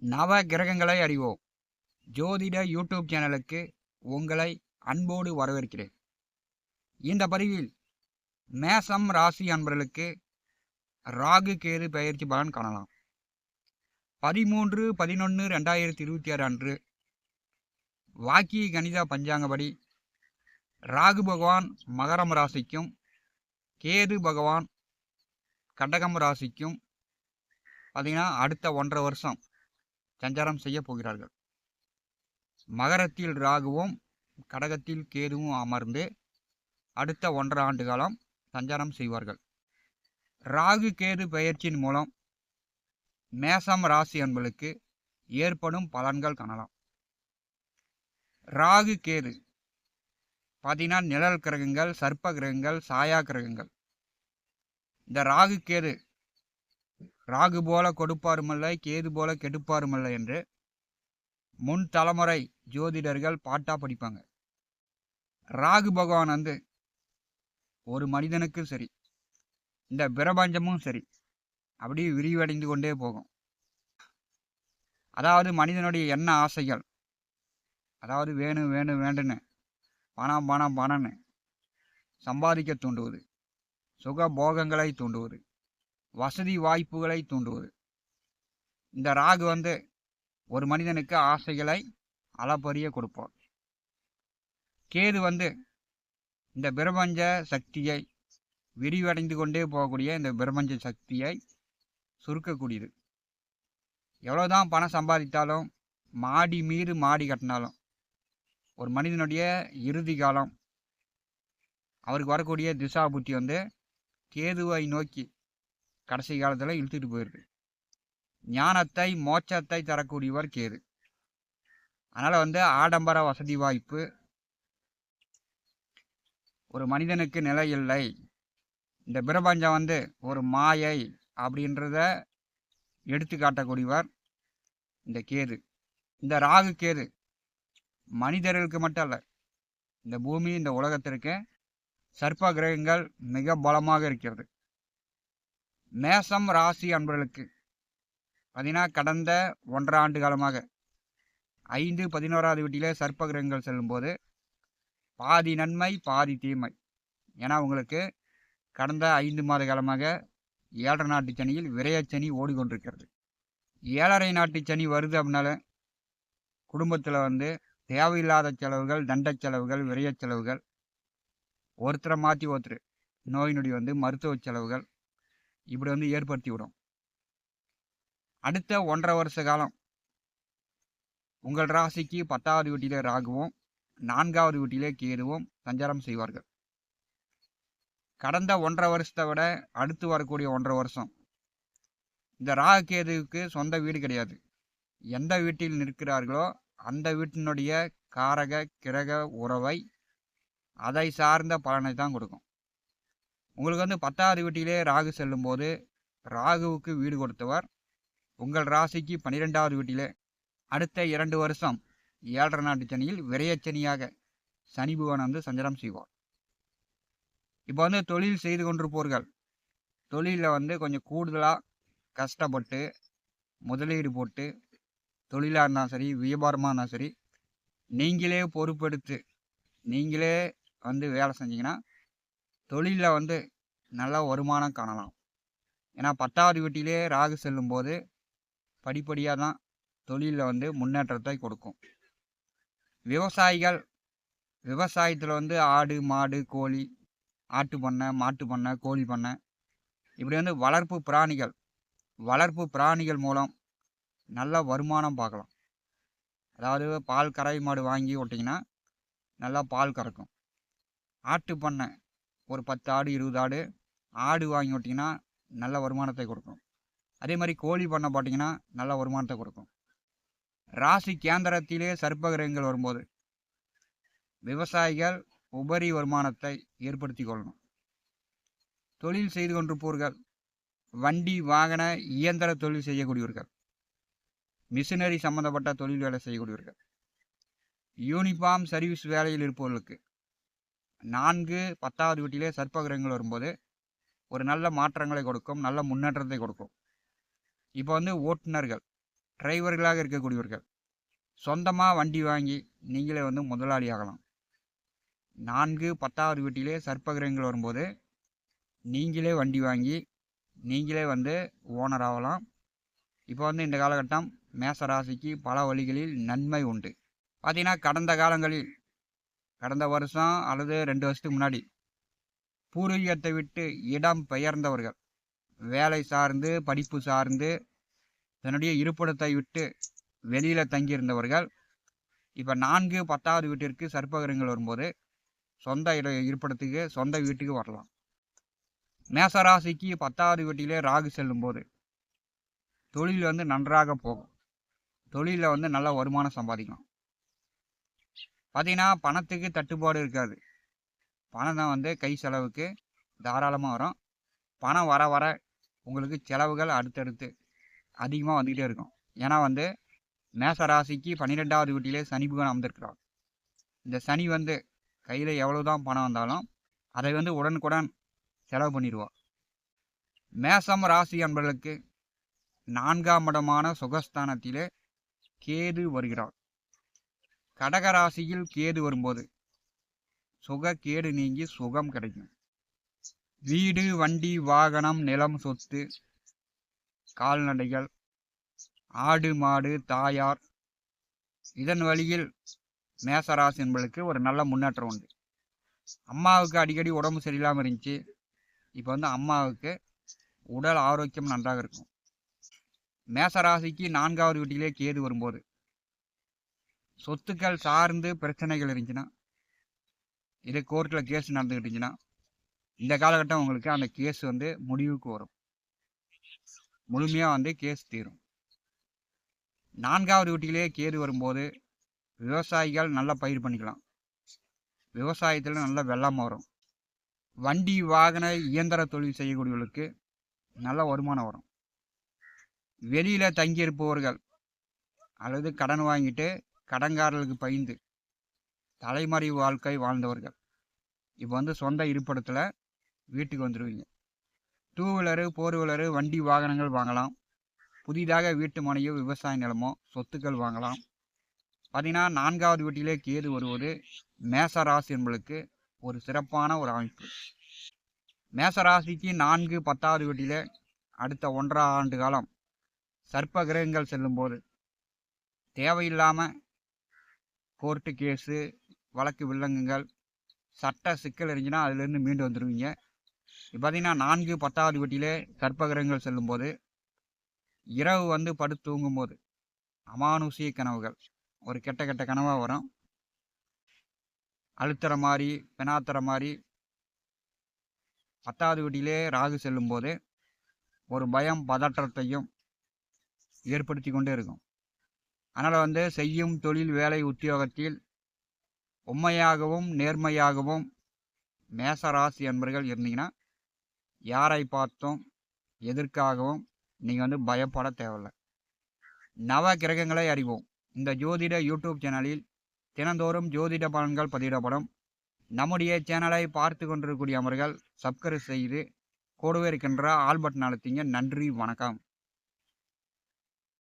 நவ கிரகங்களை அறிவோம் ஜோதிட யூடியூப் சேனலுக்கு உங்களை அன்போடு வரவேற்கிறேன். இந்த பதிவில் மேசம் ராசி அன்பர்களுக்கு ராகு கேது பெயர்ச்சி பலன் காணலாம். 13/11/2026 அன்று வாக்கிய கணித பஞ்சாங்கப்படி ராகு பகவான் மகரம் ராசிக்கும் கேது பகவான் கடகம் ராசிக்கும் பார்த்தீங்கன்னா அடுத்த 1.5 வருஷம் சஞ்சாரம் செய்ய போகிறார்கள். மகரத்தில் ராகுவும் கடகத்தில் கேதுவும் அமர்ந்து அடுத்த 1.5 ஆண்டு காலம் சஞ்சாரம் செய்வார்கள். ராகு கேது பெயர்ச்சியின் மூலம் மேசம் ராசி அன்பர்களுக்கு ஏற்படும் பலன்கள் காணலாம். ராகு கேது பார்த்தீங்கன்னா நிழல் கிரகங்கள், சர்ப்ப கிரகங்கள், சாயா கிரகங்கள். இந்த ராகு கேது ராகு போல கொடுப்பாருமில்லை, கேது போல கெடுப்பாருமில்லை என்று முன் தலைமுறை ஜோதிடர்கள் பாட்டா படிப்பாங்க. ராகு பகவான் வந்து ஒரு மனிதனுக்கும் சரி, இந்த பிரபஞ்சமும் சரி, அப்படியே விரிவடைந்து கொண்டே போகும். அதாவது மனிதனுடைய எண்ண ஆசைகள், அதாவது வேணும் வேணும் வேண்டுன்னு பணம் பணம் பணம்னு சம்பாதிக்க தூண்டுவது, சுக போகங்களை தூண்டுவது, வசதி வாய்ப்புகளை தூண்டுவது. இந்த ராகு வந்து ஒரு மனிதனுக்கு ஆசைகளை அளப்பரிய கொடுப்பார். கேது வந்து இந்த பிரபஞ்ச சக்தியை விரிவடைந்து கொண்டே போகக்கூடிய இந்த பிரபஞ்ச சக்தியை சுருக்கக்கூடியது. எவ்வளோதான் பணம் சம்பாதித்தாலும், மாடி மீது மாடி கட்டினாலும், ஒரு மனிதனுடைய இறுதி காலம் அவருக்கு வரக்கூடிய திசா புத்தி வந்து கேதுவை நோக்கி கடைசி காலத்தில் இழுத்துட்டு போயிருக்கு. ஞானத்தை மோட்சத்தை தரக்கூடியவர் கேது. அதனால் வந்து ஆடம்பர வசதி வாய்ப்பு, ஒரு மனிதனுக்கு நிலை இல்லை, இந்த பிரபஞ்சம் வந்து ஒரு மாயை அப்படின்றத எடுத்து காட்டக்கூடியவர் இந்த கேது. இந்த ராகு கேது மனிதர்களுக்கு மட்டும் அல்ல, இந்த பூமி இந்த உலகத்திற்கு சர்ப்ப கிரகங்கள் மிக பலமாக இருக்கிறது. மேசம் ராசி அன்பர்களுக்கு பார்த்தீங்கன்னா கடந்த 1.5 ஆண்டு காலமாக 5, 11வது வீட்டிலே சர்ப்ப கிரகங்கள் செல்லும்போது பாதி நன்மை பாதி தீமை. ஏன்னா உங்களுக்கு கடந்த 5 மாத காலமாக 7.5 நாட்டு சனியில் விரயச்சனி ஓடிக்கொண்டிருக்கிறது. 7.5 நாட்டு சனி வருது அப்படின்னால குடும்பத்தில் வந்து தேவையில்லாத செலவுகள், தண்ட செலவுகள், விரய செலவுகள், ஒருத்தரை மாற்றி ஒருத்தர் நோய் நொடி வந்து மருத்துவ செலவுகள் இப்படி வந்து ஏற்படுத்தி விடும். அடுத்த 1.5 வருஷ காலம் உங்கள் ராசிக்கு 10வது வீட்டிலே ராகுவும் 4வது வீட்டிலே கேதுவும் சஞ்சாரம் செய்வார்கள். கடந்த 1.5 வருஷத்தை விட அடுத்து வரக்கூடிய 1.5 வருஷம் இந்த ராகு கேதுவுக்கு சொந்த வீடு கிடையாது. எந்த வீட்டில் நிற்கிறார்களோ அந்த வீட்டினுடைய காரக கிரக உறவை அதை சார்ந்த பலனை தான் கொடுக்கும். உங்களுக்கு வந்து 10வது வீட்டிலே ராகு செல்லும் போது ராகுவுக்கு வீடு கொடுத்தவர் உங்கள் ராசிக்கு 12வது வீட்டிலே அடுத்த 2 வருஷம் 7.5 நாட்டு சனியில் விரயச்சனியாக சனி பகவான் வந்து சஞ்சாரம் செய்வார். இப்போ வந்து தொழில் செய்து கொண்டிருப்பவர்கள் தொழிலில் வந்து கொஞ்சம் கூடுதலாக கஷ்டப்பட்டு முதலீடு போட்டு தொழிலாக இருந்தாலும் சரி, வியாபாரமாக இருந்தாலும் சரி, நீங்களே பொறுப்பெடுத்து நீங்களே வந்து வேலை செஞ்சீங்கன்னா தொழிலில் வந்து நல்ல வருமானம் காணலாம். ஏன்னா 10வது வீட்டிலே ராகு செல்லும்போது படிப்படியாக தான் தொழிலில் வந்து முன்னேற்றத்தை கொடுக்கும். விவசாயத்தில் வந்து ஆடு மாடு கோழி, ஆட்டு பண்ணை, மாட்டு பண்ணை, கோழி பண்ணை, இப்படி வந்து வளர்ப்பு பிராணிகள் மூலம் நல்ல வருமானம் பார்க்கலாம். அதாவது பால் கறவை மாடு வாங்கி விட்டிங்கன்னா நல்லா பால் கறக்கும். ஆட்டு பண்ணை ஒரு 10 ஆடு 20 ஆடு வாங்கி விட்டிங்கன்னா நல்ல வருமானத்தை கொடுக்கும். அதே மாதிரி கோழி பண்ணை பார்த்தீங்கன்னா நல்ல வருமானத்தை கொடுக்கும். ராசி கேந்திரத்திலே சர்ப்ப கிரகங்கள் வரும்போது விவசாயிகள் உபரி வருமானத்தை ஏற்படுத்தி கொள்ளணும். தொழில் செய்து கொண்டிருப்பவர்கள், வண்டி வாகன இயந்திர தொழில் செய்யக்கூடியவர்கள், மிஷினரி சம்பந்தப்பட்ட தொழில் வேலை செய்யக்கூடியவர்கள், யூனிஃபார்ம் சர்வீஸ் வேலையில் இருப்பவர்களுக்கு 4, 10வது வீட்டிலே சர்ப்ப கிரகங்கள் வரும்போது ஒரு நல்ல மாற்றங்களை கொடுக்கும், நல்ல முன்னேற்றத்தை கொடுக்கும். இப்போ வந்து ஓட்டுநர்கள், டிரைவர்களாக இருக்கக்கூடியவர்கள் சொந்தமாக வண்டி வாங்கி நீங்களே வந்து முதலாளி ஆகலாம். 4 10வது வீட்டிலே சர்ப்பகிரகங்கள் வரும்போது நீங்களே வண்டி வாங்கி நீங்களே வந்து ஓனர் ஆகலாம். இப்போ வந்து இந்த காலகட்டம் மேச ராசிக்கு பல வழிகளில் நன்மை உண்டு. பார்த்தீங்கன்னா கடந்த காலங்களில் கடந்த வருஷம் அல்லது 2 வருஷத்துக்கு முன்னாடி பூர்வீகத்தை விட்டு இடம் பெயர்ந்தவர்கள், வேலை சார்ந்து படிப்பு சார்ந்து தன்னுடைய இருப்பிடத்தை விட்டு வெளியில் தங்கியிருந்தவர்கள் இப்போ 4 10வது வீட்டிற்கு சர்ப்பகிரகங்கள் வரும்போது சொந்த இருப்பிடத்துக்கு சொந்த வீட்டுக்கு வரலாம். மேசராசிக்கு 10வது வீட்டிலே ராகு செல்லும்போது தொழில் வந்து நன்றாக போகும். தொழிலில் வந்து நல்ல வருமானம் சம்பாதிக்கலாம். பார்த்தீங்கன்னா பணத்துக்கு தட்டுப்பாடு இருக்காது. பணம் தான் வந்து கை செலவுக்கு தாராளமாக வரும். பணம் வர வர உங்களுக்கு செலவுகள் அடுத்தடுத்து அதிகமாக வந்துக்கிட்டே இருக்கும். ஏன்னா வந்து மேசராசிக்கு 12வது வீட்டிலே சனி பகவான் அமர்ந்திருக்கிறார். இந்த சனி வந்து கையில் எவ்வளவுதான் பணம் வந்தாலும் அதை வந்து உடனுக்குடன் செலவு பண்ணிடுவார். மேசம் ராசி என்பவர்களுக்கு 4ஆம் இடமான சுகஸ்தானத்திலே கேது வருகிறார். கடக ராசியில் கேது வரும்போது சுக கேடு நீங்கி சுகம் கிடைக்கும். வீடு, வண்டி, வாகனம், நிலம், சொத்து, கால்நடைகள், ஆடு மாடு, தாயார், இதன் வழியில் மேசராசி என்பதற்கு ஒரு நல்ல முன்னேற்றம் உண்டு. அம்மாவுக்கு அடிக்கடி உடம்பு சரியில்லாமல் இருந்துச்சு. இப்போ வந்து அம்மாவுக்கு உடல் ஆரோக்கியம் நன்றாக இருக்கும். மேசராசிக்கு 4வது வீட்டிலே கேது வரும்போது சொத்துக்கள் சார்ந்து பிரச்சனைகள் இருந்துச்சுன்னா, இது கோர்ட்டில் கேஸ் நடந்துக்கிட்டு இருந்துச்சுன்னா, இந்த காலகட்டம் உங்களுக்கு அந்த கேஸ் வந்து முடிவுக்கு வரும். முழுமையாக வந்து கேஸ் தீரும். 4வது வீட்டிலே கேது வரும்போது விவசாயிகள் நல்லா பயிர் பண்ணிக்கலாம். விவசாயத்தில் நல்ல வெள்ளம் வரும். வண்டி, வாகன, இயந்திர தொழில் செய்யக்கூடியவர்களுக்கு நல்ல வருமானம் வரும். வெளியில் தங்கியிருப்பவர்கள் அல்லது கடன் வாங்கிட்டு கடன்காரர்களுக்கு பயந்து தலைமறை வாழ்க்கை வாழ்ந்தவர்கள் இப்போ வந்து சொந்த இருப்பிடத்தில் வீட்டுக்கு வந்துடுவீங்க. 2 வீலரு 4 வீலரு வண்டி வாகனங்கள் வாங்கலாம். புதிதாக வீட்டு மனையோ விவசாய நிலமோ சொத்துக்கள் வாங்கலாம். பார்த்தீங்கன்னா 4வது வீட்டிலே கேது வருவது மேசராசி என்பதற்கு ஒரு சிறப்பான ஒரு அமைப்பு. மேசராசிக்கு 4 10வது வீட்டிலே அடுத்த 1.5 ஆண்டு காலம் சர்ப்ப கிரகங்கள் செல்லும்போது தேவையில்லாமல் கோர்ட்டு கேஸு, வழக்கு வில்லங்கங்கள், சட்ட சிக்கல் இருந்துச்சுன்னா அதிலேருந்து மீண்டு வந்துடுவீங்க. இப்போ பார்த்தீங்கன்னா 4 10வது வீட்டிலே சர்ப்ப கிரகங்கள் செல்லும்போது இரவு வந்து படுத்து தூங்கும்போது அமானுஷிய கனவுகள், ஒரு கெட்ட கெட்ட கனவாக வரும். அழுத்துற மாதிரி, பெணாத்துற மாதிரி. 10வது வீட்டிலே ராகு செல்லும்போது ஒரு பயம் பதற்றத்தையும் ஏற்படுத்தி கொண்டே இருக்கும். அதனால் வந்து செய்யும் தொழில், வேலை, உத்தியோகத்தில் உண்மையாகவும் நேர்மையாகவும் மேசராசி என்பர்கள் இருந்தீங்கன்னா யாரை பார்த்தும் எதற்காகவும் நீங்கள் வந்து பயப்பட தேவையில்லை. நவ கிரகங்களை அறிவோம். இந்த ஜோதிட யூடியூப் சேனலில் தினந்தோறும் ஜோதிட பலன்கள் பதிவிடப்படும். நம்முடைய சேனலை பார்த்து கொண்டிருக்கக்கூடிய அமர்கள் சப்ஸ்கிரைப் செய்து கூடவே இருக்கின்ற ஆல் பட்டன் அழுத்திங்க. நன்றி, வணக்கம்.